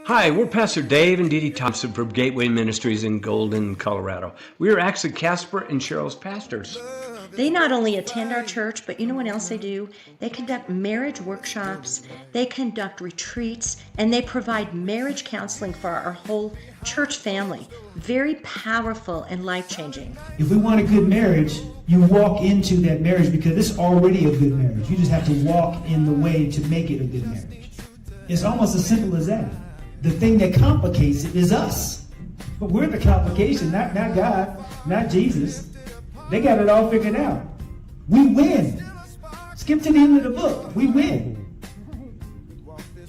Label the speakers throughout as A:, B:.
A: Hi, we're Pastor Dave and Dee Dee Thompson from Gateway Ministries in Golden, Colorado. We are actually Casper and Cheryl's pastors.
B: They not only attend our church, but you know what else they do? They conduct marriage workshops, they conduct retreats, and they provide marriage counseling for our whole church family. Very powerful and life-changing.
C: If we want a good marriage, you walk into that marriage because it's already a good marriage. You just have to walk in the way to make it a good marriage. It's almost as simple as that. The thing that complicates it is us. But we're the complication, not God, not Jesus. They got it all figured out. We win. Skip to the end of the book. We win.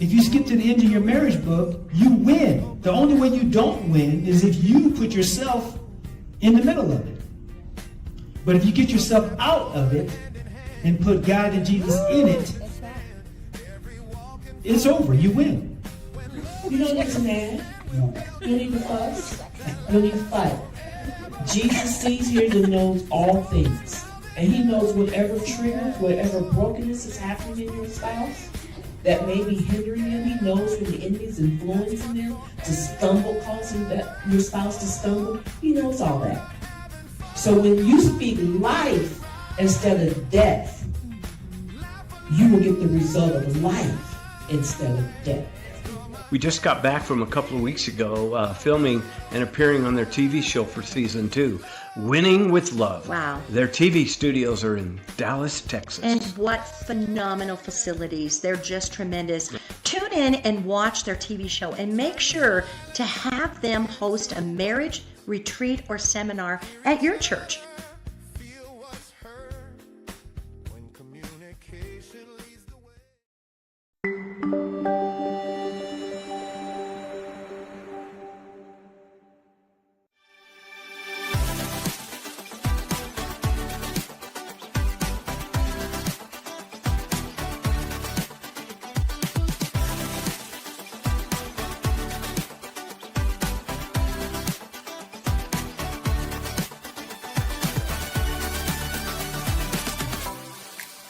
C: If you skip to the end of your marriage book, you win. The only way you don't win is if you put yourself in the middle of it. But if you get yourself out of it and put God and Jesus in it, it's over. You win.
D: You don't need to mad. You don't need to fuss. You don't need to fight. Jesus sees, hears, and knows all things. And he knows whatever trigger, whatever brokenness is happening in your spouse that may be hindering them. He knows when the enemy is influencing them to stumble, causing your spouse to stumble. He knows all that. So when you speak life instead of death, you will get the result of life instead of death.
A: We just got back from a couple of weeks ago filming and appearing on their TV show for season 2, Winning with Love.
B: Wow.
A: Their TV studios are in Dallas, Texas.
B: And what phenomenal facilities. They're just tremendous. Tune in and watch their TV show and make sure to have them host a marriage retreat or seminar at your church.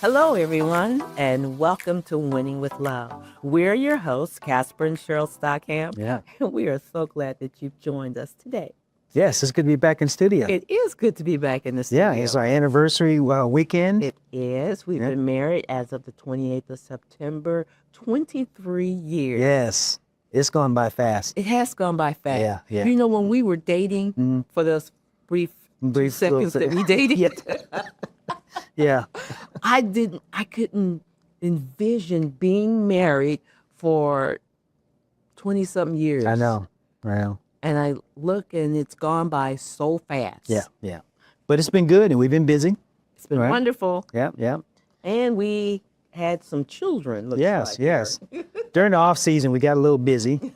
E: Hello, everyone, and welcome to Winning with Love. We're your hosts, Casper and Cheryl Stockham.
F: Yeah.
E: We are so glad that you've joined us today.
F: Yes, it's good to be back in studio.
E: It is good to be back in the studio.
F: Yeah, it's our anniversary weekend.
E: It is. We've been married as of the 28th of September, 23 years.
F: Yes, it's gone by fast.
E: It has gone by fast.
F: Yeah, yeah.
E: You know, when we were dating for those brief seconds that we dated,
F: Yeah.
E: I couldn't envision being married for 20-something years.
F: I know.
E: And I look and it's gone by so fast.
F: Yeah. But it's been good and we've been busy.
E: It's been wonderful.
F: Yeah.
E: And we had some children.
F: Yes. During the off season, we got a little busy.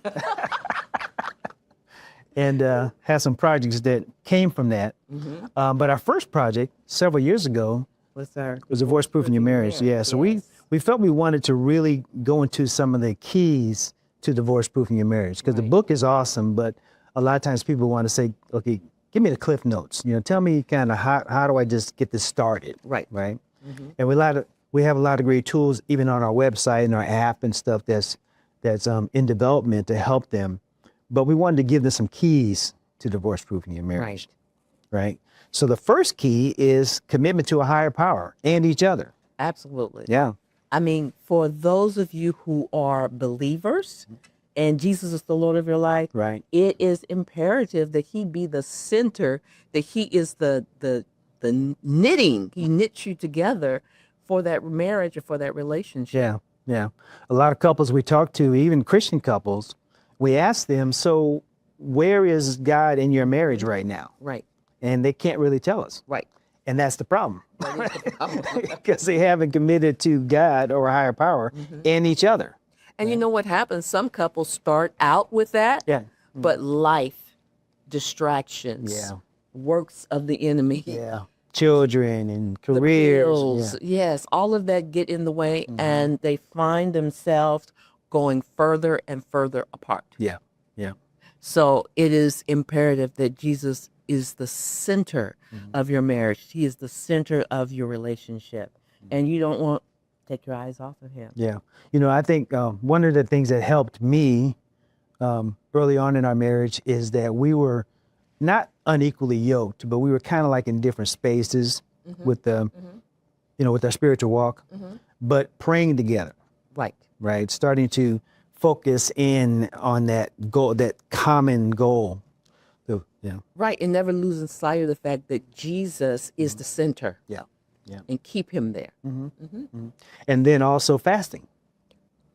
F: And had some projects that came from that.
E: Mm-hmm.
F: But our first project several years ago was Divorce Proof in Your Marriage. Yeah, so we felt we wanted to really go into some of the keys to divorce proof in your marriage, because the book is awesome, but a lot of times people want to say, okay, give me the cliff notes. Tell me kind of how do I just get this started? Right. Mm-hmm. And we have a lot of great tools even on our website and our app and stuff that's in development to help them. But we wanted to give them some keys to divorce proof in your marriage. Right. So the first key is commitment to a higher power and each other.
E: Absolutely.
F: Yeah.
E: I mean, for those of you who are believers and Jesus is the Lord of your life,
F: right,
E: it is imperative that he be the center, that he is the knitting. He knits you together for that marriage or for that relationship.
F: Yeah. A lot of couples we talk to, even Christian couples, we ask them, so where is God in your marriage right now?
E: Right.
F: And they can't really tell us.
E: Right.
F: And that's the problem. Because they haven't committed to God or a higher power and each other.
E: And you know what happens? Some couples start out with that, but life, distractions, works of the enemy.
F: Yeah. Children and careers.
E: The bills, yes, all of that get in the way, and they find themselves going further and further apart.
F: Yeah.
E: So it is imperative that Jesus is the center of your marriage. He is the center of your relationship. And you don't want to take your eyes off of him.
F: Yeah. I think one of the things that helped me early on in our marriage is that we were not unequally yoked, but we were kind of like in different spaces with the, with our spiritual walk, but praying together, right? Starting to focus in on that goal, that common goal. So, yeah.
E: Right, and never losing sight of the fact that Jesus is the center.
F: Yeah. Yeah.
E: And keep him there.
F: And then also fasting.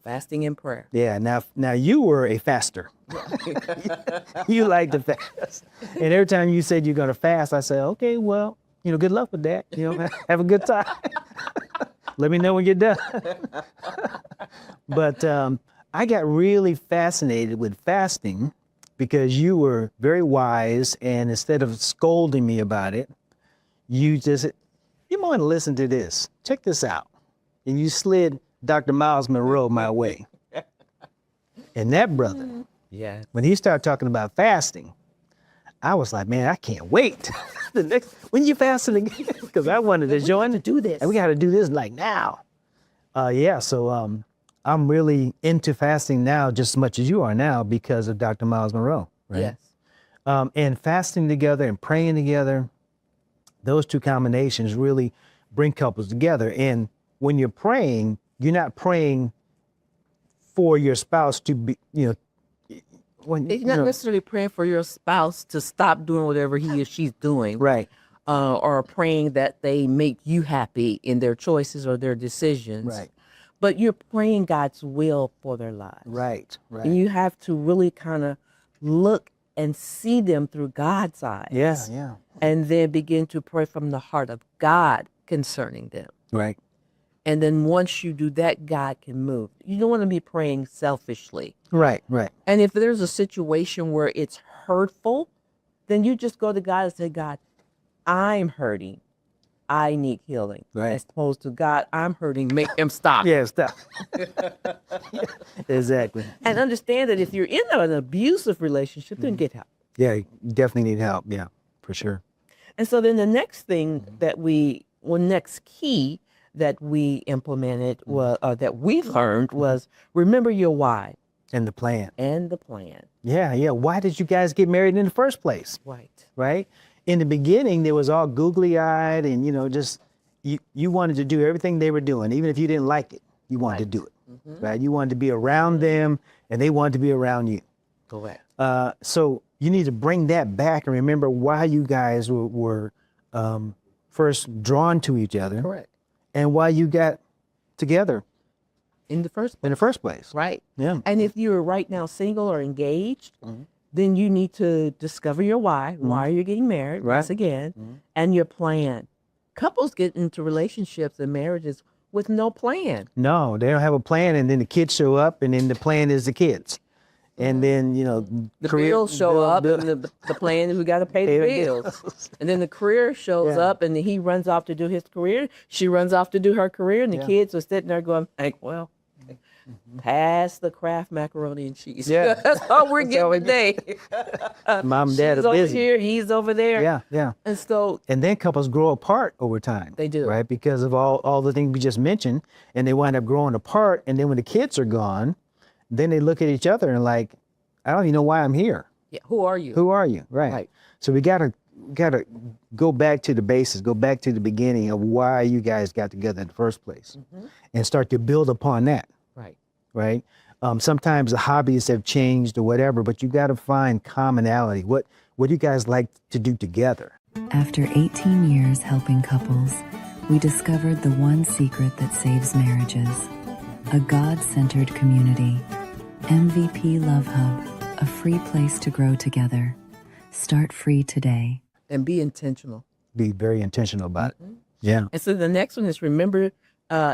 E: Fasting and prayer.
F: Yeah. Now you were a faster. You like to fast. And every time you said you're going to fast, I said, okay, well, good luck with that. Have a good time. Let me know when you're done. But I got really fascinated with fasting because you were very wise, and instead of scolding me about it, you want to listen to this. Check this out. And you slid Dr. Miles Monroe my way. And that brother, when he started talking about fasting, I was like, man, I can't wait. When you fasting again? Because I wanted to join.
E: To do this.
F: And we got to do this like now. So I'm really into fasting now just as much as you are now because of Dr. Miles Monroe. Right?
E: Yes.
F: And fasting together and praying together, those two combinations really bring couples together. And when you're praying, you're not praying for your spouse to be,
E: You're not necessarily praying for your spouse to stop doing whatever he or she's doing.
F: Right.
E: Or praying that they make you happy in their choices or their decisions.
F: Right.
E: But you're praying God's will for their lives.
F: Right.
E: And you have to really kind of look and see them through God's eyes.
F: Yeah.
E: And then begin to pray from the heart of God concerning them.
F: Right.
E: And then once you do that, God can move. You don't want to be praying selfishly.
F: Right.
E: And if there's a situation where it's hurtful, then you just go to God and say, God, I'm hurting. I need healing.
F: Right.
E: As opposed to God, I'm hurting. Make him stop.
F: Yeah, stop. Exactly.
E: And understand that if you're in an abusive relationship, then get help.
F: Yeah, you definitely need help. Yeah, for sure.
E: And so then the next thing next key that we implemented that we learned was remember your why.
F: And the plan. Yeah. Why did you guys get married in the first place? Right? In the beginning, there was all googly-eyed and, just you wanted to do everything they were doing. Even if you didn't like it, you wanted to do it. Right? You wanted to be around them and they wanted to be around you.
E: Correct.
F: So you need to bring that back and remember why you guys were first drawn to each other.
E: Correct.
F: And why you got together
E: in the first place.
F: Right. Yeah.
E: And if you're right now single or engaged, then you need to discover your why. Why are you getting married?
F: Right.
E: Once again, and your plan. Couples get into relationships and marriages with no plan.
F: No, they don't have a plan, and then the kids show up, and then the plan is the kids. And then,
E: the bills show up, and the plan is we got to pay the bills. And then the career shows up, and he runs off to do his career. She runs off to do her career, and the kids are sitting there going, well, pass the Kraft macaroni and cheese.
F: Yeah.
E: That's all we're getting today.
F: Mom and dad
E: She's
F: are busy.
E: over here, he's over there.
F: Yeah.
E: And
F: then couples grow apart over time.
E: They do.
F: Right? Because of all the things we just mentioned, and they wind up growing apart. And then when the kids are gone, then they look at each other and like, I don't even know why I'm here.
E: Yeah, who are you?
F: Who are you? Right. So we gotta go back to the basis, go back to the beginning of why you guys got together in the first place, and start to build upon that. Right. Sometimes the hobbies have changed or whatever, but you got to find commonality. What do you guys like to do together?
G: After 18 years helping couples, we discovered the one secret that saves marriages: a God-centered community. MVP Love Hub, a free place to grow together. Start free today.
E: And be intentional.
F: Be very intentional about it. Yeah.
E: And so the next one is remember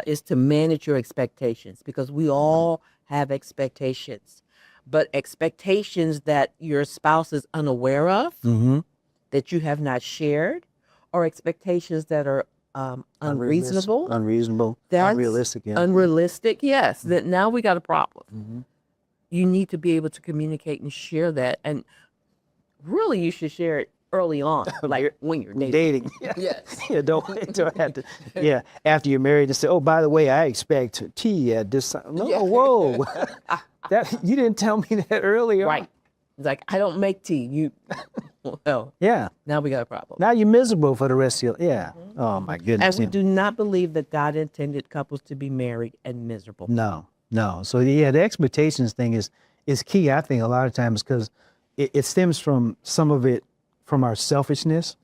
E: is to manage your expectations, because we all have expectations, but expectations that your spouse is unaware of, that you have not shared, or expectations that are unreasonable,
F: unrealistic,
E: unrealistic. Yes, that now we got a problem. You need to be able to communicate and share that, and really you should share it early on, like when you're dating.
F: Dating.
E: Yes.
F: Yeah, don't have to. Yeah, after you're married, and say, "Oh, by the way, I expect tea at this time." No,
E: Yeah.
F: whoa, that you didn't tell me that earlier.
E: Right. It's like, I don't make tea. You, well,
F: Yeah.
E: now we got a problem.
F: Now you're miserable for the rest of your. Yeah. Oh my goodness.
E: And we
F: Yeah.
E: do not believe that God intended couples to be married and miserable.
F: No, no. So yeah, the expectations thing is key. I think a lot of times because it stems from some of it from our selfishness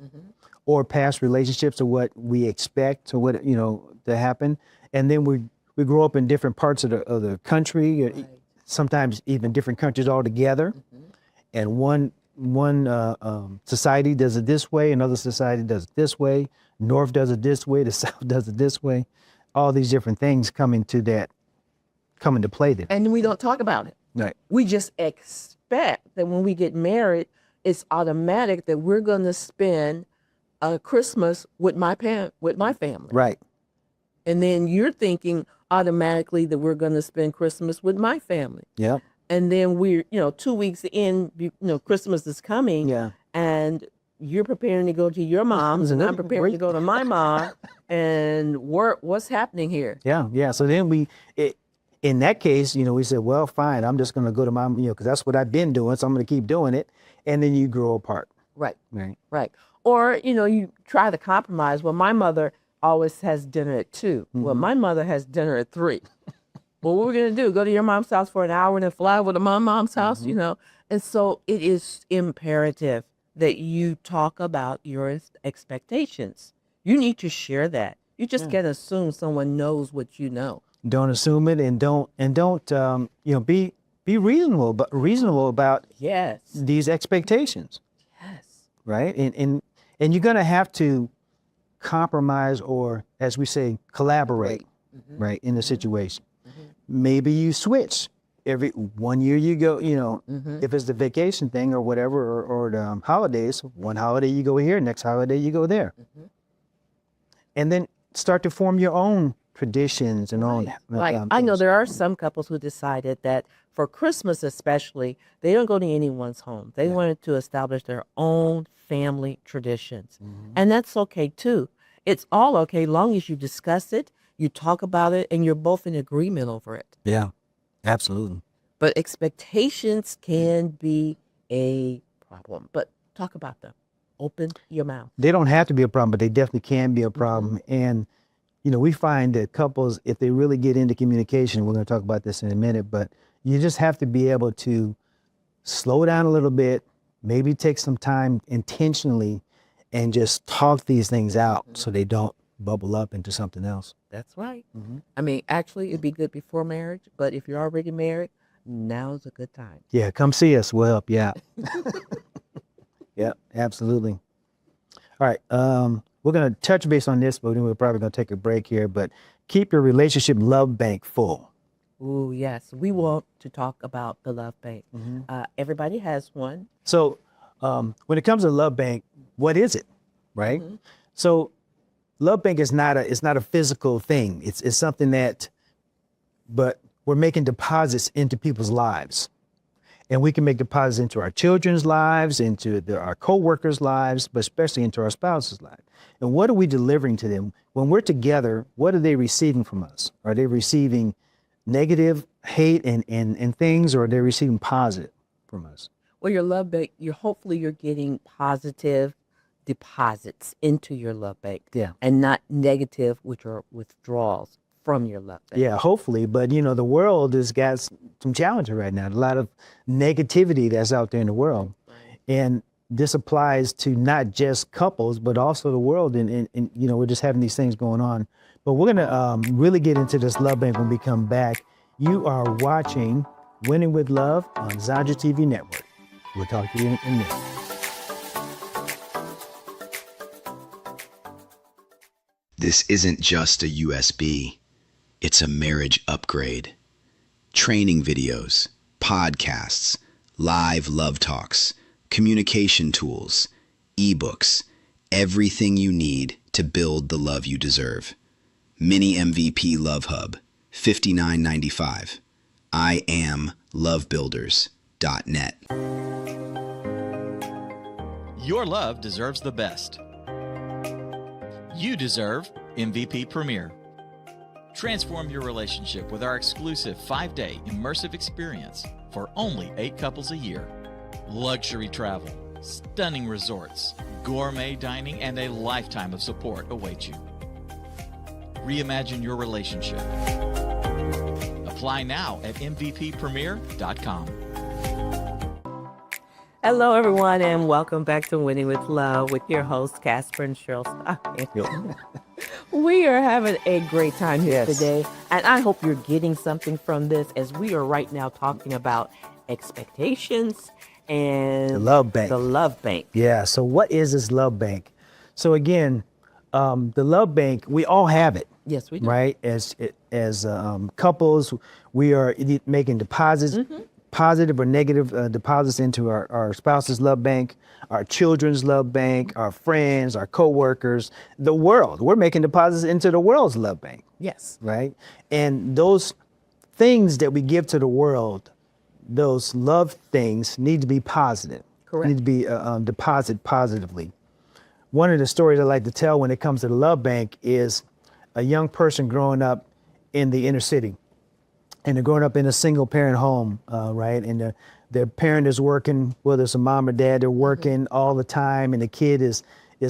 F: or past relationships or what we expect or what to happen, and then we grow up in different parts of the country, sometimes even different countries altogether, and one society does it this way, another society does it this way, North does it this way, the South does it this way. All these different things come into play there.
E: And we don't talk about it.
F: Right.
E: We just expect that when we get married, it's automatic that we're going to spend Christmas with my family.
F: Right.
E: And then you're thinking automatically that we're going to spend Christmas with my family.
F: Yeah.
E: And then we're, 2 weeks in, Christmas is coming.
F: Yeah.
E: And you're preparing to go to your mom's, and I'm preparing to go to my mom. And what's happening here?
F: Yeah. Yeah. So then in that case, we said, well, fine, I'm just going to go to my, because that's what I've been doing, so I'm going to keep doing it. And then you grow apart.
E: Right.
F: Right.
E: Right. Or, you try to compromise. Well, my mother always has dinner at 2. Well, my mother has dinner at 3. Well, what we're going to do, go to your mom's house for an hour and then fly over to my mom's house, And so it is imperative that you talk about your expectations. You need to share that. You just can't assume someone knows what you know.
F: Don't assume it, and don't be reasonable about
E: Yes.
F: these expectations.
E: Yes.
F: Right. And you're going to have to compromise, or as we say, collaborate, right, in the situation. Maybe you switch every 1 year. You go, if it's the vacation thing or whatever, or the holidays. One holiday you go here, next holiday you go there, and then start to form your own traditions and own.
E: Like I know there are some couples who decided that for Christmas especially, they don't go to anyone's home. They wanted to establish their own family traditions. And that's okay too. It's all okay long as you discuss it, you talk about it, and you're both in agreement over it.
F: Yeah, absolutely.
E: But expectations can be a problem. But talk about them. Open your mouth.
F: They don't have to be a problem, but they definitely can be a problem. And we find that couples, if they really get into communication, we're going to talk about this in a minute, but you just have to be able to slow down a little bit, maybe take some time intentionally and just talk these things out so they don't bubble up into something else.
E: That's right. I mean, actually, it'd be good before marriage, but if you're already married, now's a good time.
F: Yeah, come see us. We'll help you out. Yeah, absolutely. All right. We're going to touch base on this, but then we're probably going to take a break here. But keep your relationship love bank full.
E: Ooh, yes. We want to talk about the love bank. Everybody has one.
F: So when it comes to love bank, what is it, right? So love bank is not a physical thing. It's something but we're making deposits into people's lives. And we can make deposits into our children's lives, into our co-workers' lives, but especially into our spouse's life. And what are we delivering to them? When we're together, what are they receiving from us? Are they receiving negative, hate, and things, or are they receiving positive from us?
E: Well, your love bank, hopefully you're getting positive deposits into your love bank.
F: Yeah.
E: And not negative, which are withdrawals from your love bank.
F: Yeah, hopefully. But, the world has got some challenges right now. A lot of negativity that's out there in the world. And this applies to not just couples, but also the world. And we're just having these things going on. But we're going to really get into this love bank when we come back. You are watching Winning with Love on Zandra TV Network. We'll talk to you in a minute.
H: This isn't just a USB. It's a marriage upgrade. Training videos, podcasts, live love talks, communication tools, ebooks, everything you need to build the love you deserve. Mini MVP Love Hub, $59.95. IAM lovebuilders.net.
I: Your love deserves the best. You deserve MVP Premier. Transform your relationship with our exclusive 5-day immersive experience for only 8 couples a year. Luxury travel, stunning resorts, gourmet dining, and a lifetime of support await you. Reimagine your relationship. Apply now at mvppremier.com.
E: Hello, everyone, and welcome back to Winning with Love with your hosts, Casper and Cheryl Stockham. We are having a great time here today, and I hope you're getting something from this as we are right now talking about expectations and
F: The love bank.
E: The love bank.
F: Yeah. So what is this love bank? So again, the love bank, we all have it.
E: Yes, we do.
F: Right? As couples, we are making deposits, positive or negative deposits into our spouse's love bank, our children's love bank, our friends, our coworkers, the world. We're making deposits into the world's love bank.
E: Yes.
F: Right? And those things that we give to the world, those love things need to be positive.
E: Correct.
F: Need to be deposited positively. One of the stories I like to tell when it comes to the love bank is a young person growing up in the inner city, and they're growing up in a single parent home, right? And their parent is working, whether it's a mom or dad, they're working all the time, and the kid is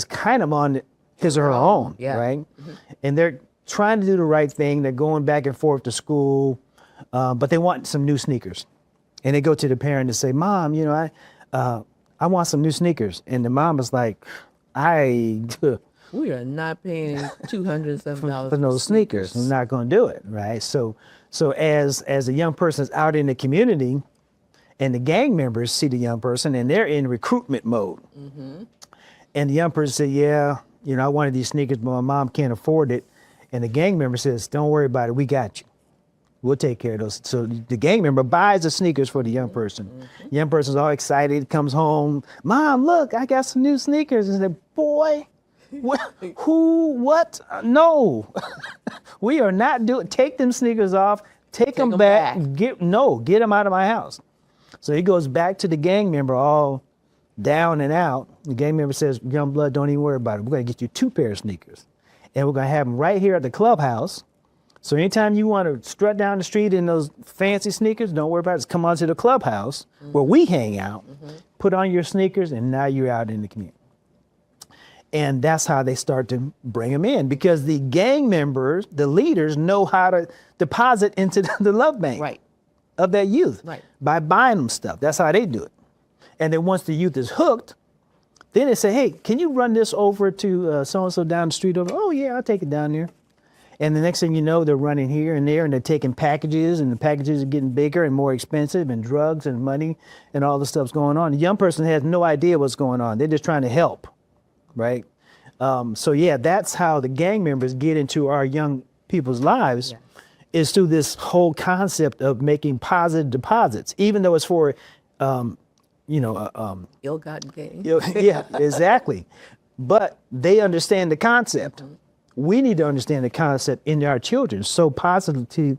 F: kind of on his or her own, right? And they're trying to do the right thing. They're going back and forth to school, but they want some new sneakers. And they go to the parent and say, "Mom, you know, I want some new sneakers." And the mom is like,
E: We are not paying $207
F: for no sneakers. I'm not going to do it, right? So as a young person is out in the community, and the gang members see the young person, and they're in recruitment mode, and the young person said, "Yeah, you know, I wanted these sneakers, but my mom can't afford it." And the gang member says, "Don't worry about it. We got you. We'll take care of those." So the gang member buys the sneakers for the young person. The young person's all excited, comes home. "Mom, look, I got some new sneakers." And said, "Boy, what? No, we are not doing. Take them sneakers off. Take them back. Get them out of my house." So he goes back to the gang member, all down and out. The gang member says, "Young blood, don't even worry about it. We're going to get you 2 pairs of sneakers, and we're going to have them right here at the clubhouse. So anytime you want to strut down the street in those fancy sneakers, don't worry about it. Just come on to the clubhouse where we hang out, put on your sneakers, and now you're out in the community." And that's how they start to bring them in, because the gang members, the leaders, know how to deposit into the love bank of that youth by buying them stuff. That's how they do it. And then once the youth is hooked, then they say, "Hey, can you run this over to so-and-so down the street over?" "Oh, yeah, I'll take it down there." And the next thing you know, they're running here and there, and they're taking packages, and the packages are getting bigger and more expensive, and drugs and money and all the stuff's going on. The young person has no idea what's going on. They're just trying to help. Right? So yeah, that's how the gang members get into our young people's lives, is through this whole concept of making positive deposits, even though it's for,
E: ill-gotten gain.
F: Yeah, exactly. But they understand the concept. We need to understand the concept in our children. So positivity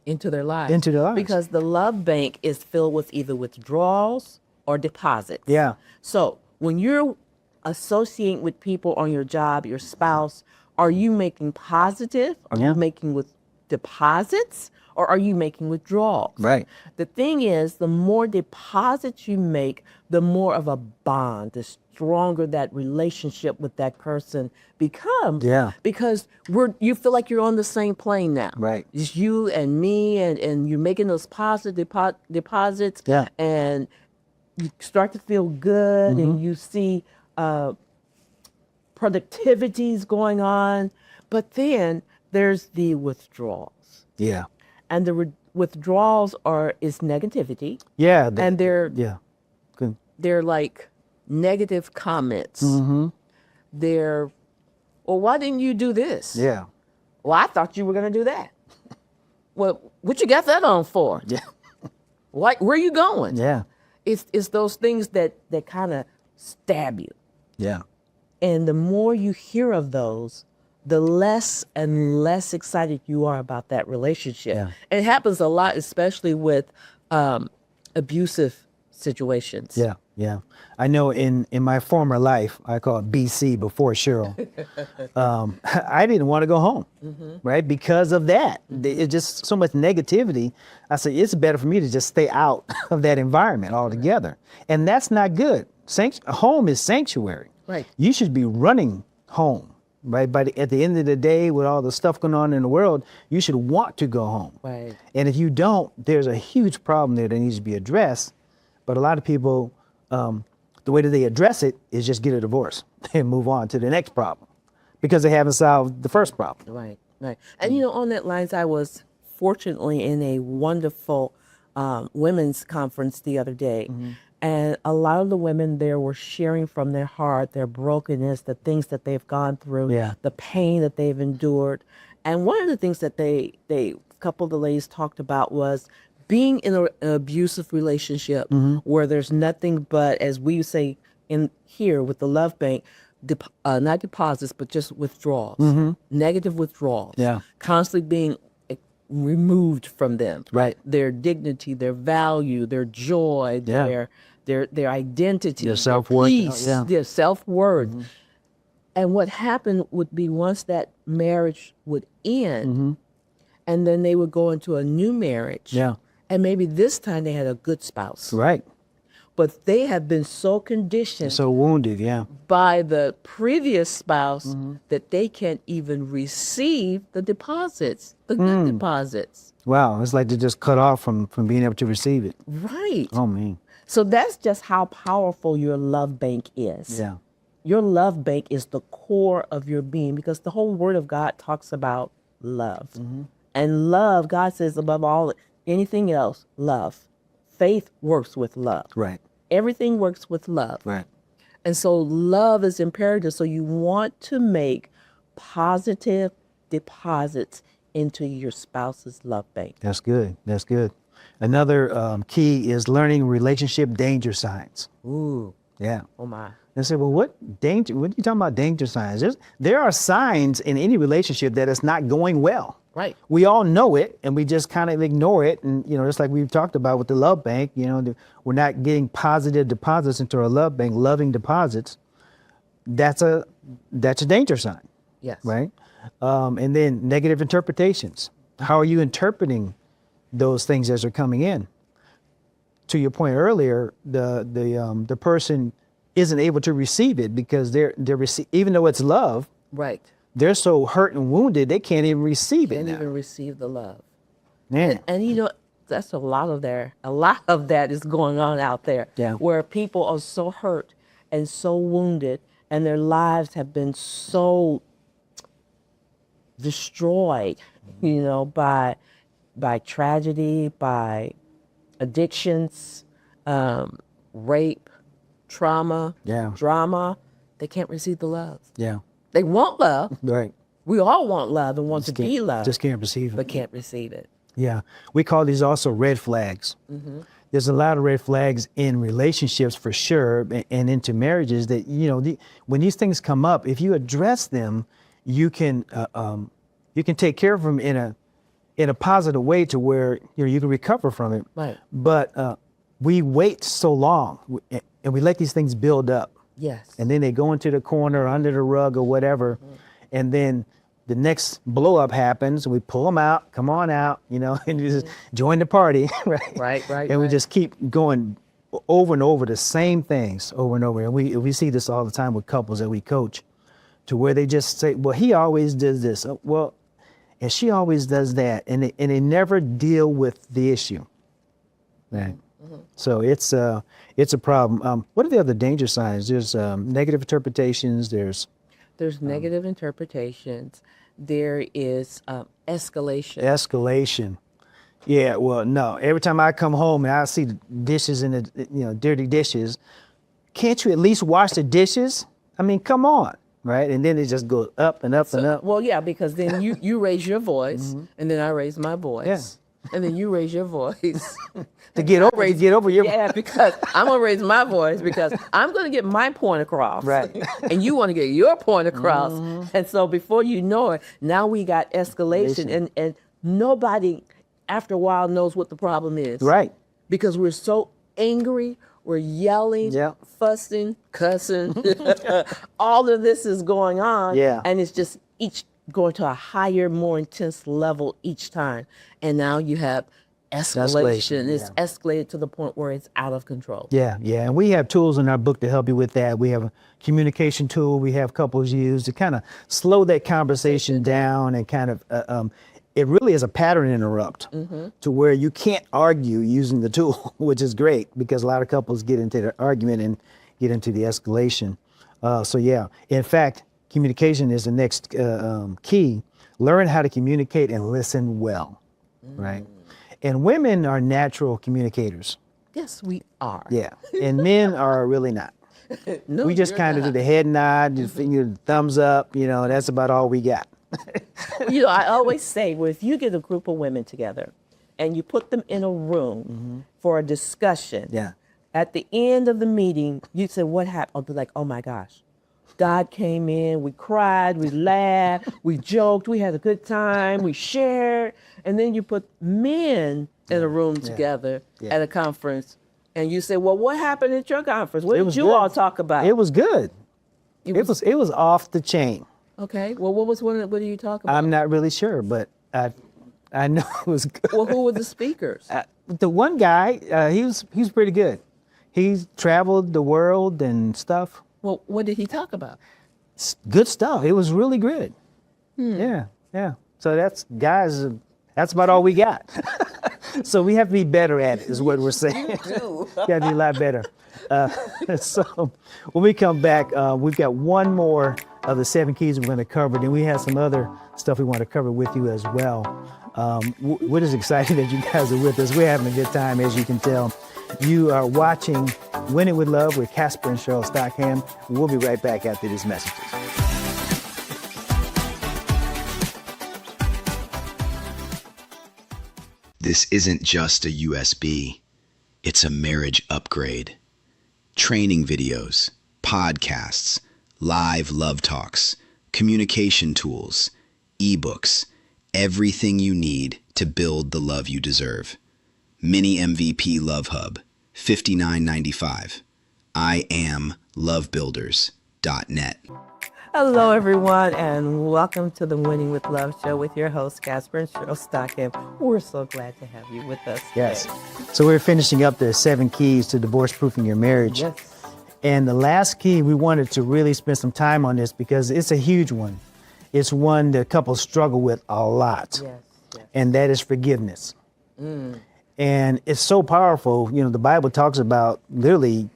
E: into their lives.
F: Into their lives.
E: Because the love bank is filled with either withdrawals or deposits.
F: Yeah.
E: So when you're associating with people on your job, your spouse, are you making positive? Are you making with deposits? Or are you making withdrawals?
F: Right.
E: The thing is, the more deposits you make, the more of a bond, the stronger that relationship with that person becomes.
F: Yeah.
E: Because you feel like you're on the same plane now.
F: Right.
E: It's you and me, and you're making those positive deposits.
F: Yeah.
E: And you start to feel good, and you see productivities going on. But then there's the withdrawals.
F: Yeah.
E: And the withdrawals is negativity.
F: Yeah.
E: And they're
F: Good.
E: they're like negative comments. They're, "Well, why didn't you do this?"
F: Yeah.
E: "Well, I thought you were going to do that." "Well, what you got that on for?"
F: Yeah.
E: Where are you going?
F: Yeah.
E: It's those things that kind of stab you.
F: Yeah.
E: And the more you hear of those, the less and less excited you are about that relationship.
F: Yeah.
E: And it happens a lot, especially with abusive situations.
F: Yeah, yeah. I know in my former life, I call it BC, before Cheryl, I didn't want to go home, right? Because of that. It's just so much negativity. I said, it's better for me to just stay out of that environment altogether. And that's not good. Home is sanctuary.
E: Right.
F: You should be running home, right? But at the end of the day, with all the stuff going on in the world, you should want to go home.
E: Right.
F: And if you don't, there's a huge problem there that needs to be addressed. But a lot of people, the way that they address it is just get a divorce and move on to the next problem because they haven't solved the first problem.
E: Right, right. And on that lines, I was fortunately in a wonderful women's conference the other day. And a lot of the women there were sharing from their heart, their brokenness, the things that they've gone through, the pain that they've endured. And one of the things that a couple of the ladies talked about was being in an abusive relationship where there's nothing but, as we say in here with the Love Bank, not deposits, but just withdrawals, negative withdrawals, constantly being removed from them.
F: Right.
E: Their dignity, their value, their joy, their identity,
F: Their self-worth.
E: peace, their self-worth. And what happened would be once that marriage would end, and then they would go into a new marriage.
F: Yeah.
E: And maybe this time they had a good spouse.
F: Right.
E: But they have been so conditioned
F: So wounded,
E: by the previous spouse that they can't even receive the deposits, the good deposits.
F: Wow, it's like they're just cut off from being able to receive it.
E: Right.
F: Oh, man.
E: So that's just how powerful your love bank is.
F: Yeah.
E: Your love bank is the core of your being because the whole Word of God talks about love. And love, God says above all, anything else, love. Faith works with love.
F: Right.
E: Everything works with love.
F: Right.
E: And so love is imperative. So you want to make positive deposits into your spouse's love bank.
F: That's good. That's good. Another key is learning relationship danger signs.
E: Ooh.
F: Yeah.
E: Oh my.
F: They say, well, what danger? What are you talking about danger signs? There are signs in any relationship that it's not going well.
E: Right.
F: We all know it, and we just kind of ignore it. And, just like we've talked about with the love bank, we're not getting positive deposits into our love bank, loving deposits. That's a danger sign.
E: Yes.
F: Right. And then negative interpretations. How are you interpreting those things as they're coming in? To your point earlier, the person isn't able to receive it because even though it's love,
E: Right.
F: they're so hurt and wounded they can't even receive it.
E: Can't
F: Now.
E: even receive the love.
F: Man.
E: And that's a lot of that is going on out there.
F: Yeah.
E: Where people are so hurt and so wounded and their lives have been so destroyed, by tragedy, by addictions, rape, trauma, drama. They can't receive the love.
F: Yeah.
E: They want love.
F: Right.
E: We all want love and want to be loved.
F: Just can't receive it.
E: But can't receive it.
F: Yeah. We call these also red flags. There's a lot of red flags in relationships for sure, and into marriages that, when these things come up, if you address them, you can take care of them in a positive way to where, you can recover from it.
E: Right.
F: But we wait so long and we let these things build up.
E: Yes.
F: And then they go into the corner, under the rug or whatever. And then the next blow up happens and we pull them out, come on out, and you just join the party. Right.
E: Right.
F: And we just keep going over and over the same things over and over. And we see this all the time with couples that we coach, to where they just say, well, he always does this. Well, and she always does that. And they never deal with the issue. Right. So it's a problem. What are the other danger signs? There's negative interpretations. There's
E: negative interpretations. There is escalation.
F: Escalation. Yeah. Well, no. Every time I come home and I see the dishes in the dirty dishes, can't you at least wash the dishes? I mean, come on. Right. And then it just goes up and up and up.
E: Well, yeah, because then you raise your voice, and then I raise my voice.
F: Yeah.
E: And then you raise your voice.
F: to get over your.
E: Yeah, because I'm going to raise my voice because I'm going to get my point across.
F: Right.
E: And you want to get your point across. And so before you know it, now we got escalation. And nobody, after a while, knows what the problem is.
F: Right.
E: Because we're so angry, we're yelling,
F: Yep.
E: fussing, cussing. All of this is going on.
F: Yeah.
E: And it's just each going to a higher, more intense level each time. And now you have escalation. It's escalated to the point where it's out of control.
F: Yeah, yeah. And we have tools in our book to help you with that. We have a communication tool we have couples use to kind of slow that conversation down and kind of, it really is a pattern interrupt to where you can't argue using the tool, which is great because a lot of couples get into the argument and get into the escalation. So yeah, in fact, communication is the next key. Learn how to communicate and listen well, right? And women are natural communicators.
E: Yes, we are.
F: Yeah, and men are really not.
E: No,
F: We just
E: you're
F: kind of do
E: not.
F: the head nod, just the thumbs up, that's about all we got.
E: I always say, well, if you get a group of women together and you put them in a room for a discussion,
F: Yeah.
E: at the end of the meeting, you say, what happened? I'll be like, oh my gosh, God came in, we cried, we laughed, we joked, we had a good time, we shared. And then you put men in a room together at a conference and you say, well, what happened at your conference? What did you all talk about?
F: It was good. It was off the chain.
E: Okay, well, what did you talk about?
F: I'm not really sure, but I know it was good.
E: Well, who were the speakers?
F: The one guy, he was pretty good. He's traveled the world and stuff.
E: Well, what did he talk about?
F: Good stuff. It was really good. Yeah, yeah. So that's about all we got. So we have to be better at it, is what we're saying. Got to be a lot better. So when we come back, we've got one more of the 7 keys we're going to cover. Then we have some other stuff we want to cover with you as well. We're just excited that you guys are with us. We're having a good time, as you can tell. You are watching Winning with Love with Casper and Cheryl Stockham. We'll be right back after these messages.
H: This isn't just a USB. It's a marriage upgrade. Training videos, podcasts, live love talks, communication tools, ebooks, everything you need to build the love you deserve. Mini MVP Love Hub, $59.95. IAM lovebuilders.net.
E: Hello, everyone, and welcome to the Winning with Love show with your hosts, Casper and Cheryl Stockham. We're so glad to have you with us today.
F: Yes. So we're finishing up the 7 keys to divorce-proofing your marriage.
E: Yes.
F: And the last key, we wanted to really spend some time on this because it's a huge one. It's one that couples struggle with a lot.
E: Yes, yes.
F: And that is forgiveness. And it's so powerful. The Bible talks about literally,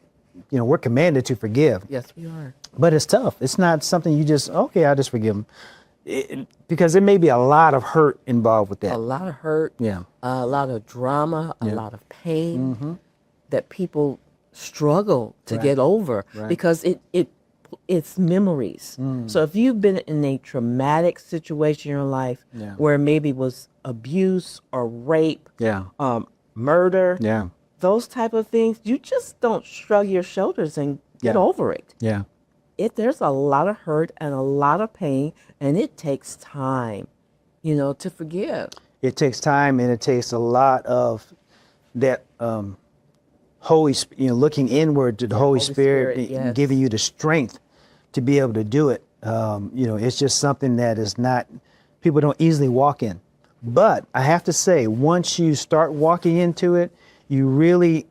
F: we're commanded to forgive.
E: Yes, we are.
F: But it's tough. It's not something you just, okay, I'll just forgive them. Because there may be a lot of hurt involved with that.
E: A lot of hurt,
F: Yeah.
E: a lot of drama, a lot of pain that people struggle to get over because it's memories. So if you've been in a traumatic situation in your life where maybe it was abuse or rape, murder, those type of things, you just don't shrug your shoulders and get over it.
F: Yeah.
E: There's a lot of hurt and a lot of pain, and it takes time, to forgive.
F: It takes time, and it takes a lot of that Holy, looking inward to the Holy Spirit,
E: yes.
F: giving you the strength to be able to do it. It's just something that is not, people don't easily walk in. But I have to say, once you start walking into it, you really,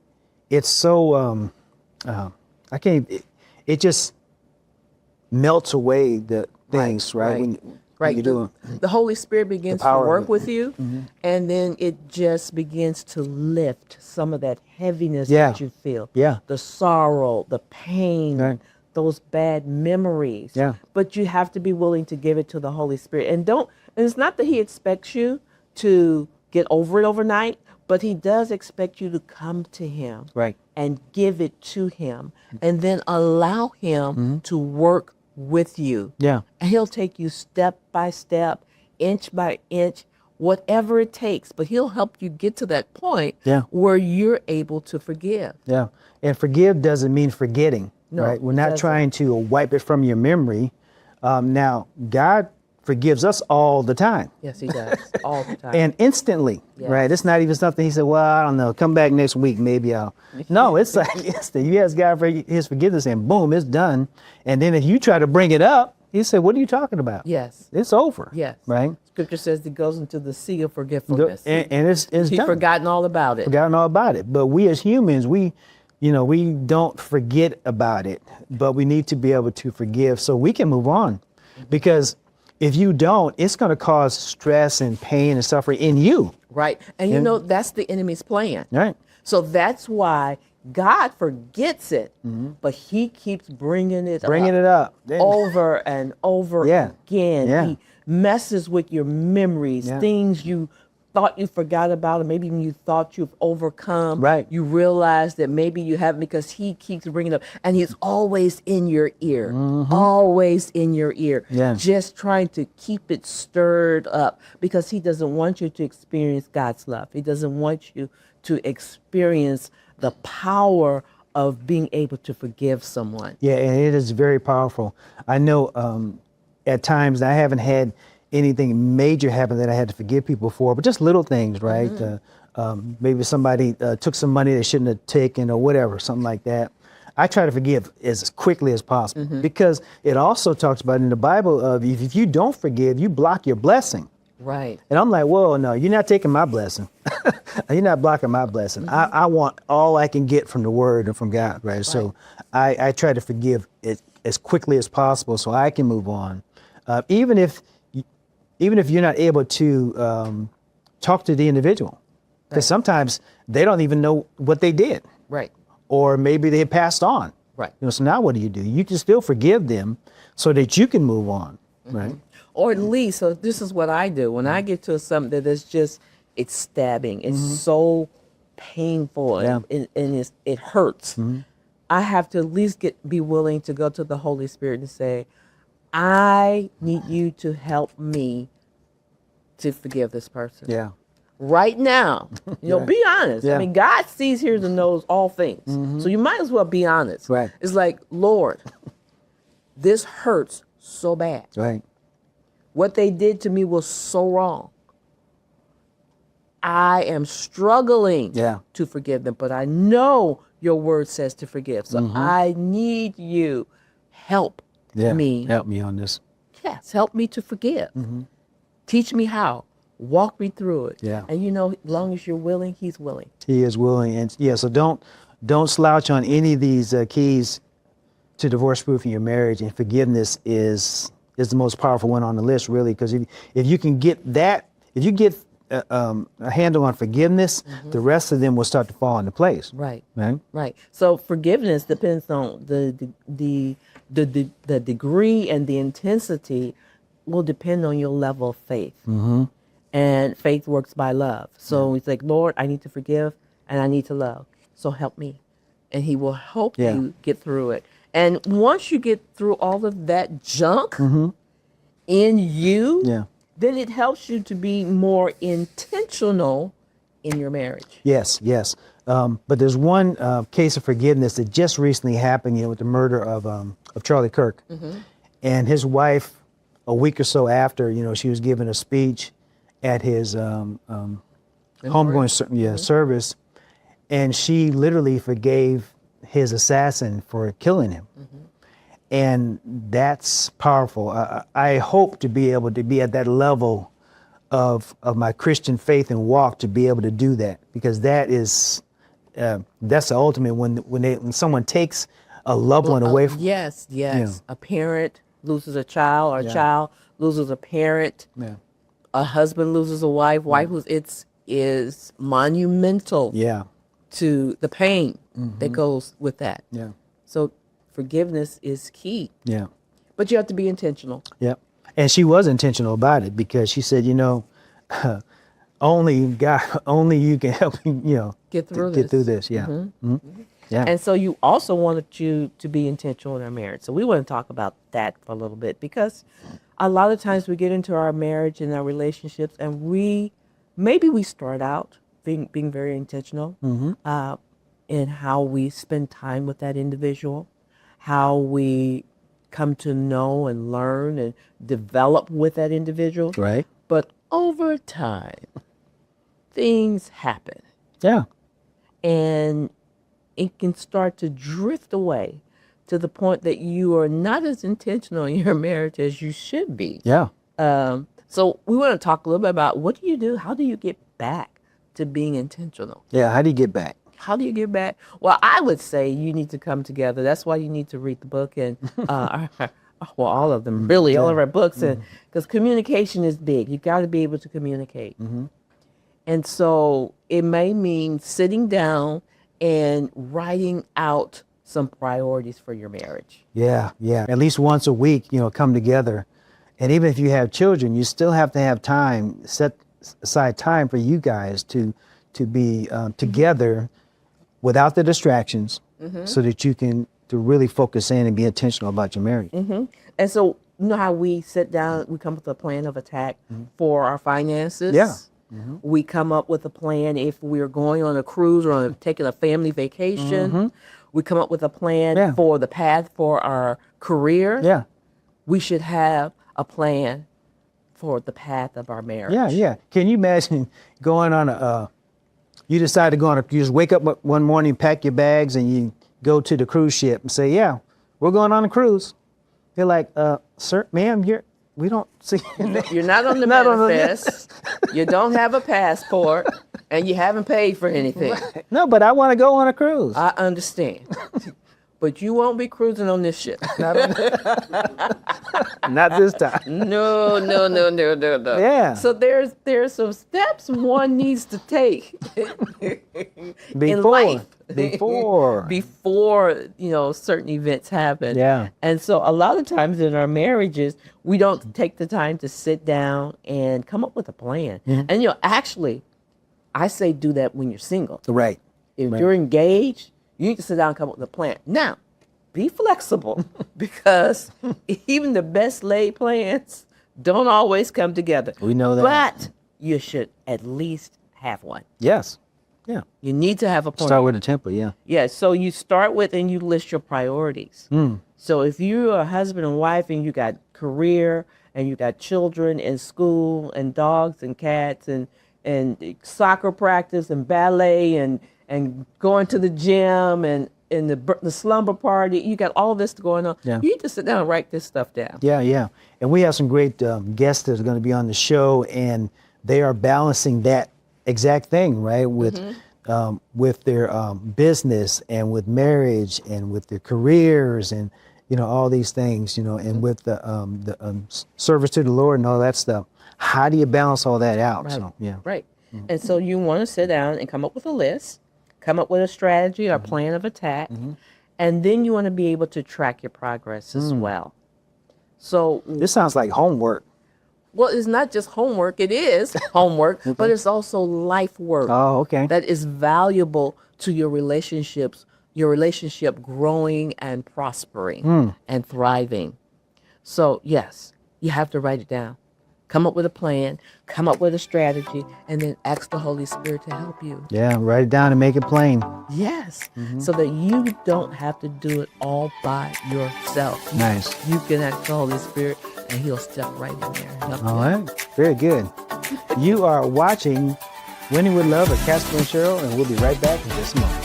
F: it's so, it just melts away the things, right? When you do
E: the Holy Spirit begins to
F: power of
E: work
F: it.
E: with you, and then it just begins to lift some of that heaviness
F: Yeah.
E: that you feel.
F: Yeah.
E: The sorrow, the pain,
F: Right.
E: those bad memories.
F: Yeah.
E: But you have to be willing to give it to the Holy Spirit. And it's not that He expects you to get over it overnight, but He does expect you to come to Him.
F: Right.
E: And give it to Him, and then allow Him to work with you.
F: Yeah.
E: And He'll take you step by step, inch by inch, whatever it takes, but He'll help you get to that point where you're able to forgive.
F: Yeah. And forgive doesn't mean forgetting,
E: No,
F: right? We're
E: it
F: not
E: doesn't.
F: trying to wipe it from your memory. Now, God forgives us all the time.
E: Yes, he does. All the time.
F: And instantly,
E: Yes.
F: right? It's not even something he said, well, I don't know, come back next week, maybe I'll. No, it's like instant. You ask God for his forgiveness and boom, it's done. And then if you try to bring it up, he said, what are you talking about?
E: Yes.
F: It's over.
E: Yes.
F: Right?
E: Scripture says he goes into the sea of forgetfulness.
F: And it's
E: He's
F: done.
E: forgotten all about it.
F: Forgotten all about it. But we as humans, we don't forget about it, but we need to be able to forgive so we can move on. Because if you don't, it's going to cause stress and pain and suffering in you.
E: Right. And you know, that's the enemy's plan.
F: Right.
E: So that's why God forgets it, but he keeps bringing it
F: up
E: over and over again.
F: Yeah.
E: He messes with your memories, things you thought you forgot about, or maybe even you thought you've overcome.
F: Right.
E: You realize that maybe you haven't, because he keeps bringing it up, and he's always in your ear, always in your ear, just trying to keep it stirred up, because he doesn't want you to experience God's love. He doesn't want you to experience the power of being able to forgive someone.
F: Yeah, and it is very powerful. I know at times I haven't had anything major happen that I had to forgive people for, but just little things, right? Maybe somebody took some money they shouldn't have taken or whatever, something like that. I try to forgive as quickly as possible, because it also talks about in the Bible of if you don't forgive, you block your blessing.
E: Right.
F: And I'm like, whoa, no, you're not taking my blessing. You're not blocking my blessing. I want all I can get from the word and from God, right? So I try to forgive it as quickly as possible so I can move on. Even if you're not able to talk to the individual, because sometimes they don't even know what they did.
E: Right.
F: Or maybe they passed on.
E: Right.
F: So now what do? You can still forgive them so that you can move on, right?
E: Or at least, so this is what I do. When I get to something that is just, it's stabbing, it's so painful, and it hurts, I have to at least be willing to go to the Holy Spirit and say, I need you to help me to forgive this person.
F: Yeah.
E: Right now, be honest. I mean, God sees, hears, and knows all things. So you might as well be honest.
F: Right.
E: It's like, Lord, this hurts so bad.
F: Right.
E: What they did to me was so wrong. I am struggling to forgive them, but I know your word says to forgive. So I need you. Help me.
F: Help me on this.
E: Yes, help me to forgive. Teach me how. Walk me through it.
F: Yeah.
E: And as long as you're willing, he's willing.
F: He is willing. And so don't slouch on any of these keys to divorce-proofing your marriage. And forgiveness is the most powerful one on the list, really, because if you can get that, if you get a handle on forgiveness, the rest of them will start to fall into place.
E: Right.
F: Right.
E: Right. So forgiveness depends on the degree, and the intensity will depend on your level of faith. And faith works by love. So it's like, Lord, I need to forgive and I need to love. So help me. And he will help you get through it. And once you get through all of that junk in you, then it helps you to be more intentional in your marriage.
F: Yes. But there's one case of forgiveness that just recently happened, with the murder of Charlie Kirk. And his wife, a week or so after, she was giving a speech at his homegoing service, and she literally forgave his assassin for killing him. And that's powerful. I hope to be able to be at that level of my Christian faith and walk, to be able to do that, because that's the ultimate when someone takes a loved one away from.
E: Yes. A parent loses a child, or a child loses a parent. A husband loses a wife. Is monumental. To the pain that goes with that. So forgiveness is key. But you have to be intentional.
F: And she was intentional about it, because she said, only God, only you can help me,
E: get through
F: this.
E: And so you also wanted you to be intentional in our marriage. So we want to talk about that for a little bit, because a lot of times we get into our marriage and our relationships, and we start out being very intentional in how we spend time with that individual, how we come to know and learn and develop with that individual.
F: Right.
E: But over time, things happen.
F: Yeah.
E: And it can start to drift away to the point that you are not as intentional in your marriage as you should be.
F: Yeah.
E: So we want to talk a little bit about what do you do? How do you get back to being intentional?
F: Yeah. How do you get back?
E: How do you get back? Well, I would say you need to come together. That's why you need to read the book and, well, all of them, really, all of our books. And because communication is big. You got to be able to communicate. And so it may mean sitting down and writing out some priorities for your marriage.
F: Yeah. Yeah. At least once a week, come together. And even if you have children, you still have to have time, set aside time for you guys to be together without the distractions so that you can to really focus in and be intentional about your marriage.
E: And so, you know how we sit down, we come up with a plan of attack for our finances?
F: Yeah.
E: We come up with a plan if we're going on a cruise or taking a family vacation. We come up with a plan for the path for our career.
F: Yeah.
E: We should have a plan for the path of our marriage.
F: Yeah, yeah. Can you imagine going on you decide to go on you just wake up one morning, pack your bags, and you go to the cruise ship and say, yeah, we're going on a cruise. They're like, sir, ma'am, we don't see
E: You're not on the manifest. You don't have a passport, and you haven't paid for anything.
F: No, but I want to go on a cruise.
E: I understand. But you won't be cruising on this ship.
F: Not this time.
E: No.
F: Yeah.
E: So there's some steps one needs to take in life. Before certain events happen.
F: Yeah.
E: And so a lot of times in our marriages, we don't take the time to sit down and come up with a plan. And actually, I say do that when you're single.
F: Right.
E: If you're engaged, you need to sit down and come up with a plan. Now, be flexible because even the best laid plans don't always come together.
F: We know that.
E: But you should at least have one.
F: Yes. Yeah.
E: You need to have a plan.
F: Start with a template, yeah.
E: Yeah, so you start with and you list your priorities. So if you're a husband and wife and you got career and you got children and school and dogs and cats and soccer practice and ballet and going to the gym and the slumber party, you got all this going on.
F: Yeah.
E: You need to sit down and write this stuff down.
F: Yeah, yeah. And we have some great guests that are going to be on the show, and they are balancing that exact thing, right? With their business and with marriage and with their careers and, all these things, and with the service to the Lord and all that stuff. How do you balance all that out?
E: Right.
F: So, yeah.
E: Right. And so you want to sit down and come up with a list, come up with a strategy or plan of attack, and then you want to be able to track your progress as well. So
F: this sounds like homework.
E: Well, it's not just homework. It is homework, but it's also life work.
F: Oh, okay.
E: That is valuable to your relationships, your relationship growing and prospering and thriving. So yes, you have to write it down. Come up with a plan, come up with a strategy, and then ask the Holy Spirit to help you.
F: Yeah, write it down and make it plain.
E: Yes, so that you don't have to do it all by yourself.
F: Nice.
E: You can ask the Holy Spirit, and He'll step right in there and help you.
F: All right, very good. You are watching Winning with Love with Casper and Cheryl, and we'll be right back in just a moment.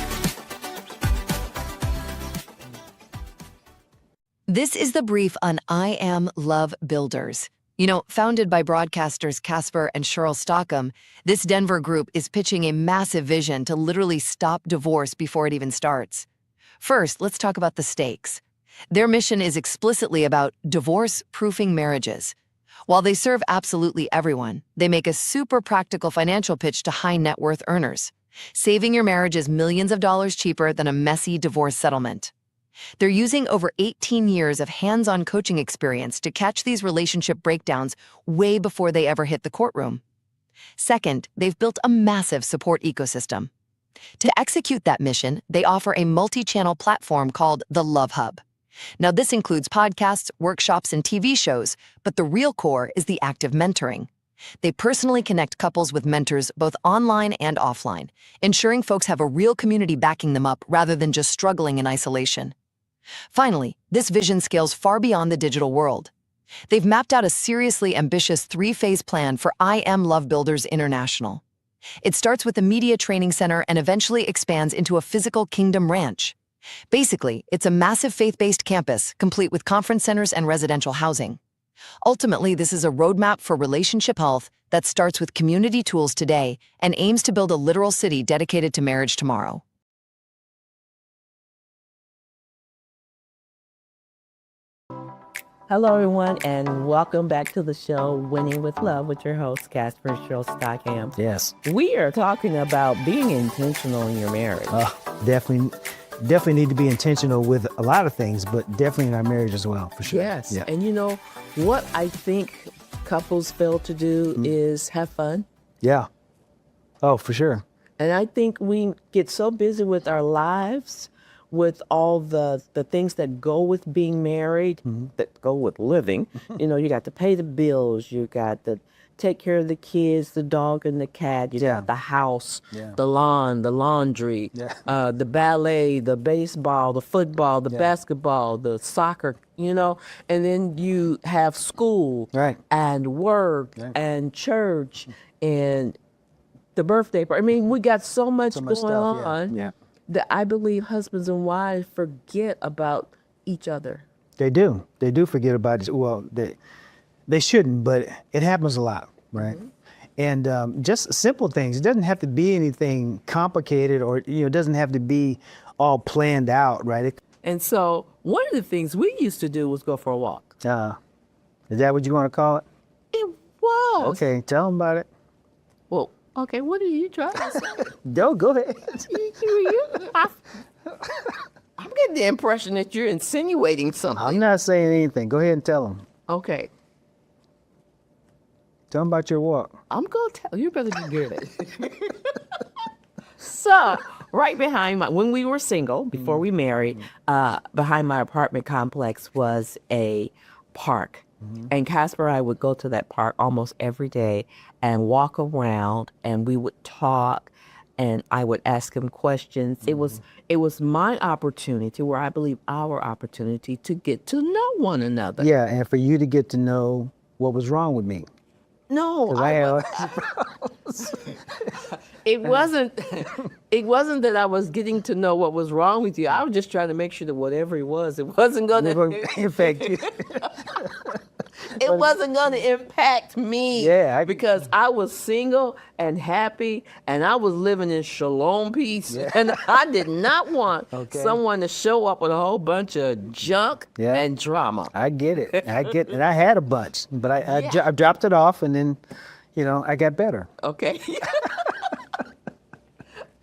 J: This is the brief on IAM Love Builders. Founded by broadcasters Casper and Cheryl Stockham, this Denver group is pitching a massive vision to literally stop divorce before it even starts. First, let's talk about the stakes. Their mission is explicitly about divorce-proofing marriages. While they serve absolutely everyone, they make a super practical financial pitch to high net worth earners. Saving your marriage is millions of dollars cheaper than a messy divorce settlement. They're using over 18 years of hands-on coaching experience to catch these relationship breakdowns way before they ever hit the courtroom. Second, they've built a massive support ecosystem. To execute that mission, they offer a multi-channel platform called the Love Hub. Now, this includes podcasts, workshops, and TV shows, but the real core is the active mentoring. They personally connect couples with mentors both online and offline, ensuring folks have a real community backing them up rather than just struggling in isolation. Finally, this vision scales far beyond the digital world. They've mapped out a seriously ambitious 3-phase plan for IAM Love Builders International. It starts with a media training center and eventually expands into a physical kingdom ranch. Basically, it's a massive faith-based campus, complete with conference centers and residential housing. Ultimately, this is a roadmap for relationship health that starts with community tools today and aims to build a literal city dedicated to marriage tomorrow.
E: Hello, everyone, and welcome back to the show, Winning with Love, with your host, Casper Cheryl Stockham.
F: Yes.
E: We are talking about being intentional in your marriage.
F: Definitely need to be intentional with a lot of things, but definitely in our marriage as well, for sure.
E: Yes.
F: Yeah.
E: And you know, what I think couples fail to do is have fun.
F: Yeah. Oh, for sure.
E: And I think we get so busy with our lives, with all the things that go with being married, that go with living. You know, you got to pay the bills, you got to take care of the kids, the dog and the cat, you got the house, the lawn, the laundry, the ballet, the baseball, the football, the basketball, the soccer, you know, and then you have school and work and church and the birthday party. I mean, we got so much going
F: stuff,
E: on that I believe husbands and wives forget about each other.
F: They do. They do forget about it. Well, they shouldn't, but it happens a lot, right? And just simple things. It doesn't have to be anything complicated, or it doesn't have to be all planned out, right?
E: And so one of the things we used to do was go for a walk.
F: Is that what you want to call it?
E: It was.
F: Okay, tell them about it.
E: Well, okay, what are you trying to say?
F: No, go ahead.
E: I'm getting the impression that you're insinuating something.
F: I'm not saying anything. Go ahead and tell them.
E: Okay.
F: Tell them about your walk.
E: I'm going to tell you. Better be good. So, right behind when we were single, before we married, behind my apartment complex was a park. And Casper and I would go to that park almost every day and walk around, and we would talk, and I would ask him questions. It was my opportunity, or I believe our opportunity, to get to know one another.
F: Yeah, and for you to get to know what was wrong with me.
E: No, it wasn't that I was getting to know what was wrong with you. I was just trying to make sure that whatever it wasn't going to
F: affect you.
E: It wasn't going to impact me.
F: Yeah,
E: because I was single and happy, and I was living in shalom peace, and I did not want someone to show up with a whole bunch of junk and drama.
F: I get it. And I had a bunch, but I dropped it off, and then, I got better.
E: Okay.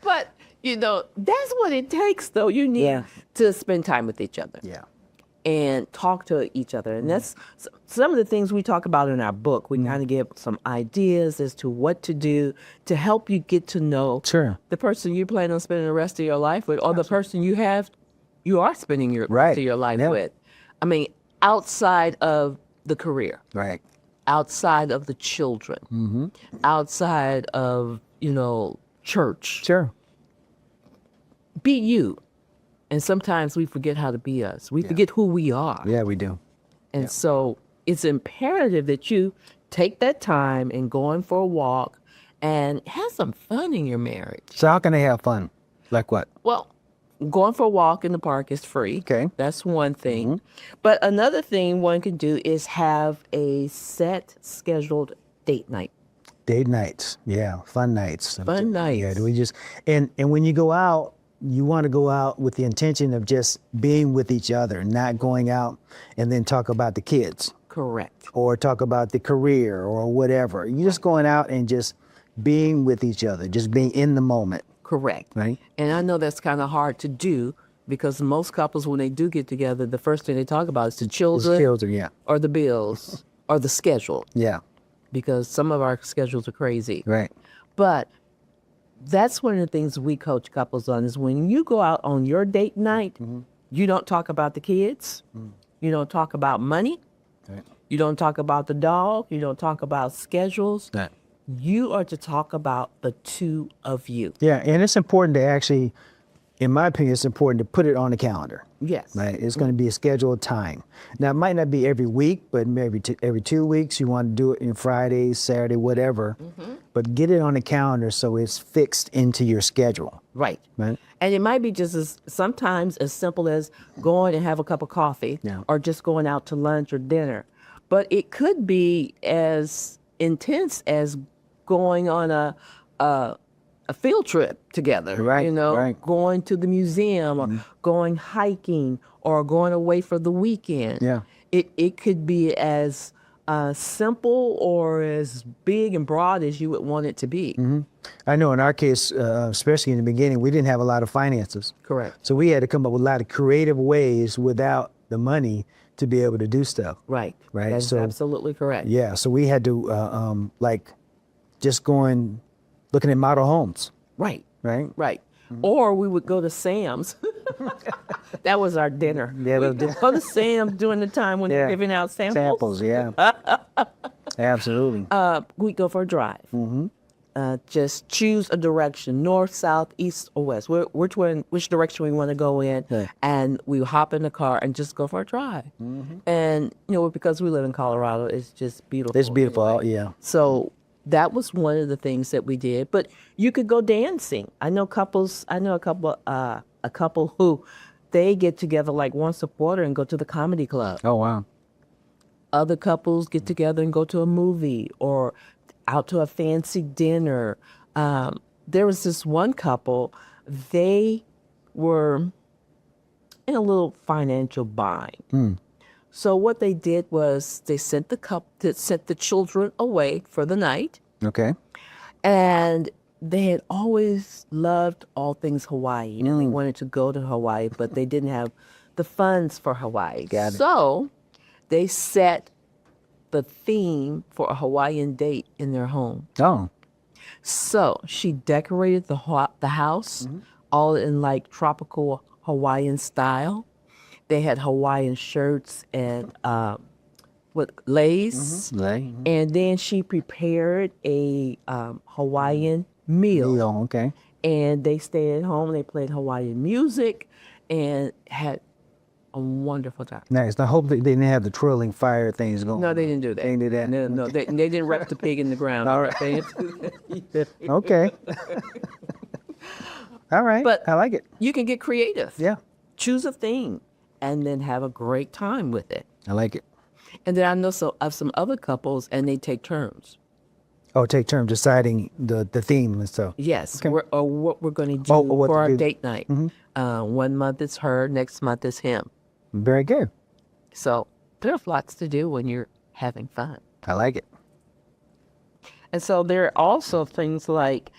E: But, that's what it takes, though. You need to spend time with each other.
F: Yeah.
E: And talk to each other. And that's some of the things we talk about in our book. We kind of give some ideas as to what to do to help you get to know the person you plan on spending the rest of your life with, or the person you are spending your rest of your life with. I mean, outside of the career.
F: Right.
E: Outside of the children. Outside of, church.
F: Sure.
E: Be you. And sometimes we forget how to be us. We forget who we are.
F: Yeah, we do.
E: And so it's imperative that you take that time and go in for a walk and have some fun in your marriage.
F: So how can they have fun? Like what?
E: Well, going for a walk in the park is free.
F: Okay.
E: That's one thing. But another thing one can do is have a set scheduled date night.
F: Date nights. Yeah. Fun nights.
E: Fun nights.
F: Yeah. Do we just and when you go out, you want to go out with the intention of just being with each other, not going out and then talk about the kids.
E: Correct.
F: Or talk about the career or whatever. You're just going out and just being with each other, just being in the moment.
E: Correct.
F: Right.
E: And I know that's kind of hard to do, because most couples, when they do get together, the first thing they talk about is the children, or the bills, or the schedule.
F: Yeah.
E: Because some of our schedules are crazy.
F: Right.
E: But that's one of the things we coach couples on, is when you go out on your date night, you don't talk about the kids. You don't talk about money.
F: Right.
E: You don't talk about the dog. You don't talk about schedules.
F: Right.
E: You are to talk about the two of you.
F: Yeah, and it's important to actually in my opinion, it's important to put it on the calendar.
E: Yes.
F: Right? It's going to be a scheduled time. Now, it might not be every week, but maybe every 2 weeks. You want to do it in Friday, Saturday, whatever. But get it on the calendar so it's fixed into your schedule.
E: Right.
F: Right?
E: And it might be just sometimes as simple as going and have a cup of coffee
F: Yeah.
E: or just going out to lunch or dinner. But it could be as intense as going on a field trip together,
F: Right,
E: you know,
F: right.
E: going to the museum or going hiking or going away for the weekend.
F: Yeah.
E: It could be as simple or as big and broad as you would want it to be.
F: I know in our case, especially in the beginning, we didn't have a lot of finances.
E: Correct.
F: So we had to come up with a lot of creative ways without the money to be able to do stuff.
E: Right.
F: Right.
E: That's
F: So
E: absolutely correct.
F: yeah, so we had to like just going looking at model homes.
E: Right.
F: Right.
E: Right. Or we would go to Sam's. That was our dinner.
F: Yeah,
E: We'd go to Sam's during the time when they're giving out samples.
F: Samples, yeah. Absolutely.
E: We'd go for a drive. Just choose a direction, north, south, east, or west. Which direction we want to go in,
F: Yeah.
E: and we hop in the car and just go for a drive. And because we live in Colorado, it's just beautiful.
F: It's beautiful. Yeah.
E: So that was one of the things that we did. But you could go dancing. I know a couple who they get together like once a quarter and go to the comedy club.
F: Oh wow.
E: Other couples get together and go to a movie or out to a fancy dinner. There was this one couple, they were in a little financial bind. So what they did was they sent the children away for the night,
F: Okay.
E: and they had always loved all things Hawaii. And they wanted to go to Hawaii, but they didn't have the funds for Hawaii.
F: Got it.
E: So they set the theme for a Hawaiian date in their home.
F: Oh.
E: So she decorated the house all in like tropical Hawaiian style. They had Hawaiian shirts and with lace. And then she prepared a Hawaiian meal.
F: Okay.
E: And they stayed at home. They played Hawaiian music and had a wonderful time.
F: Nice. I hope they didn't have the twirling fire things going.
E: No, they didn't do that.
F: They didn't do that?
E: No, they didn't wrap the pig in the ground.
F: All right.
E: They didn't do that.
F: Okay. All right.
E: But
F: I like it.
E: you can get creative.
F: Yeah.
E: Choose a theme and then have a great time with it.
F: I like it.
E: And then I know of some other couples, and they take turns.
F: Oh, take turns deciding the theme and stuff.
E: Yes,
F: Okay.
E: or what we're going to do
F: what
E: for
F: to
E: our
F: do.
E: date night. 1 month it's her, next month is him.
F: Very good.
E: So there's lots to do when you're having fun.
F: I like it.
E: And so there are also things like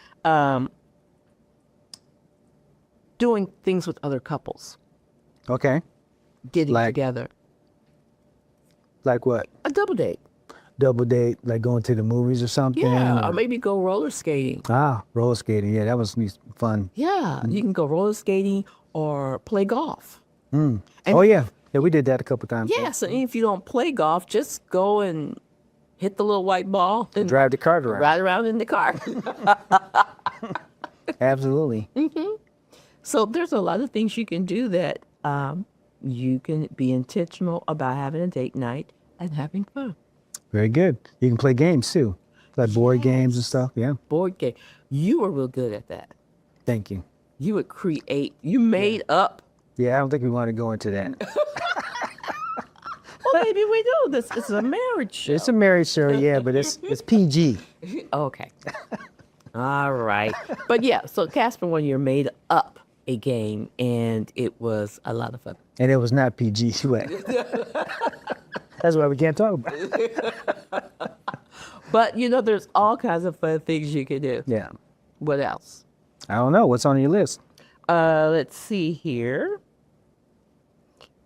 E: doing things with other couples,
F: Okay.
E: getting
F: Like-
E: together.
F: Like what?
E: A double date.
F: Double date, like going to the movies or something?
E: Yeah, or
F: or-
E: maybe go roller skating.
F: roller skating. Yeah, that was fun.
E: Yeah, you can go roller skating or play golf. And-
F: Oh, yeah. Yeah, we did that a couple times.
E: Yes, and if you don't play golf, just go and hit the little white ball and
F: Drive the cart around.
E: ride around in the car.
F: Absolutely.
E: So there's a lot of things you can do that you can be intentional about having a date night and having fun.
F: Very good. You can play games too, like board games and stuff. Yeah.
E: Board game. You were real good at that.
F: Thank you.
E: You would create. You made up.
F: Yeah, I don't think we want to go into that.
E: Well, maybe we do. This is a marriage show.
F: It's a marriage show, yeah, but it's PG.
E: Okay. All right. But yeah, so Casper, one year made up a game, and it was a lot of fun.
F: And it was not PG. That's why we can't talk about it.
E: But there's all kinds of fun things you can do.
F: Yeah.
E: What else?
F: I don't know. What's on your list?
E: Let's see here.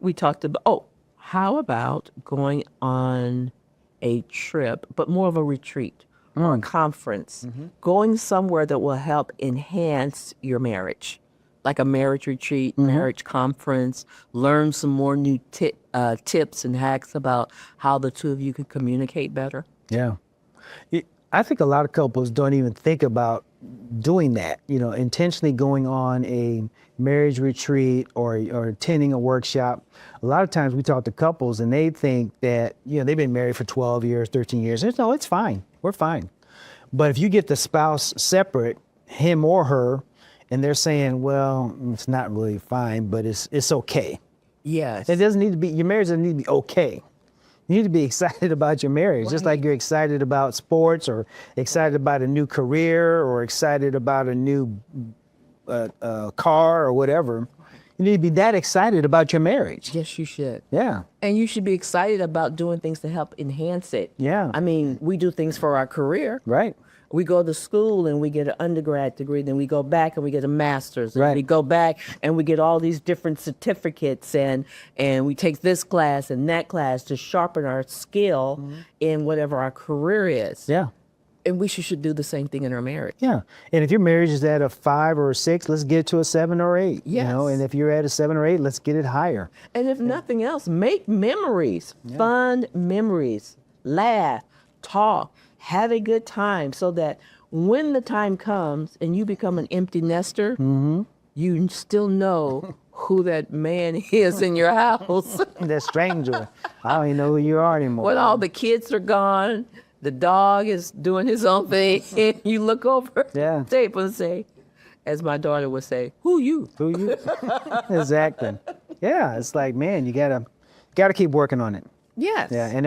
E: We talked about, how about going on a trip, but more of a retreat or a conference, going somewhere that will help enhance your marriage, like a marriage retreat, marriage conference, learn some more new tips and hacks about how the two of you can communicate better.
F: Yeah. I think a lot of couples don't even think about doing that, intentionally going on a marriage retreat or attending a workshop. A lot of times we talk to couples and they think that, they've been married for 12 years, 13 years. No, it's fine. We're fine. But if you get the spouse separate, him or her, and they're saying, well, it's not really fine, but it's okay.
E: Yes.
F: It doesn't need to be, your marriage doesn't need to be okay. You need to be excited about your marriage, just like you're excited about sports or excited about a new career or excited about a new car or whatever. You need to be that excited about your marriage.
E: Yes, you should.
F: Yeah.
E: And you should be excited about doing things to help enhance it.
F: Yeah.
E: I mean, we do things for our career.
F: Right.
E: We go to school and we get an undergrad degree, then we go back and we get a master's. And
F: Right.
E: we go back and we get all these different certificates and we take this class and that class to sharpen our skill in whatever our career is.
F: Yeah.
E: And we should do the same thing in our marriage.
F: Yeah. And if your marriage is at a 5 or a 6, let's get it to a 7 or 8.
E: Yes.
F: And if you're at a 7 or 8, let's get it higher.
E: And if nothing else, make memories, fun memories, laugh, talk, have a good time so that when the time comes and you become an empty nester, you still know who that man is in your house.
F: That stranger. I don't even know who you are anymore.
E: When all the kids are gone, the dog is doing his own thing, and you look over the table and say, as my daughter would say, who you?
F: Who you? Exactly. Yeah, it's like, man, you gotta keep working on it.
E: Yes.
F: Yeah, and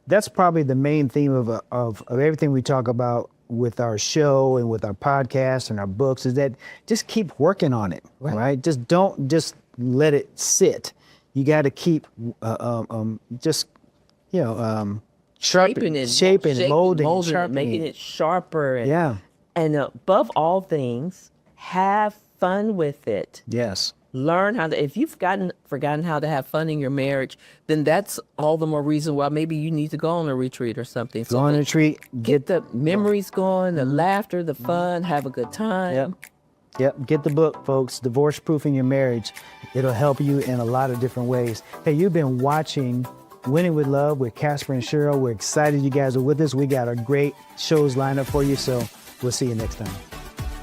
F: that's probably the main theme of everything we talk about with our show and with our podcast and our books is that just keep working on it, right? Just don't just let it sit. You got to keep
E: Shaping it,
F: molding
E: it,
F: sharpening
E: making it sharper.
F: Yeah.
E: And above all things, have fun with it.
F: Yes.
E: Learn how to, if you've forgotten how to have fun in your marriage, then that's all the more reason why maybe you need to go on a retreat or something.
F: Go on a retreat.
E: Get the memories going, the laughter, the fun, have a good time.
F: Yep. Get the book, folks, Divorce Proofing Your Marriage. It'll help you in a lot of different ways. Hey, you've been watching Winning with Love with Casper and Cheryl. We're excited you guys are with us. We got our great shows lined up for you, so we'll see you next time.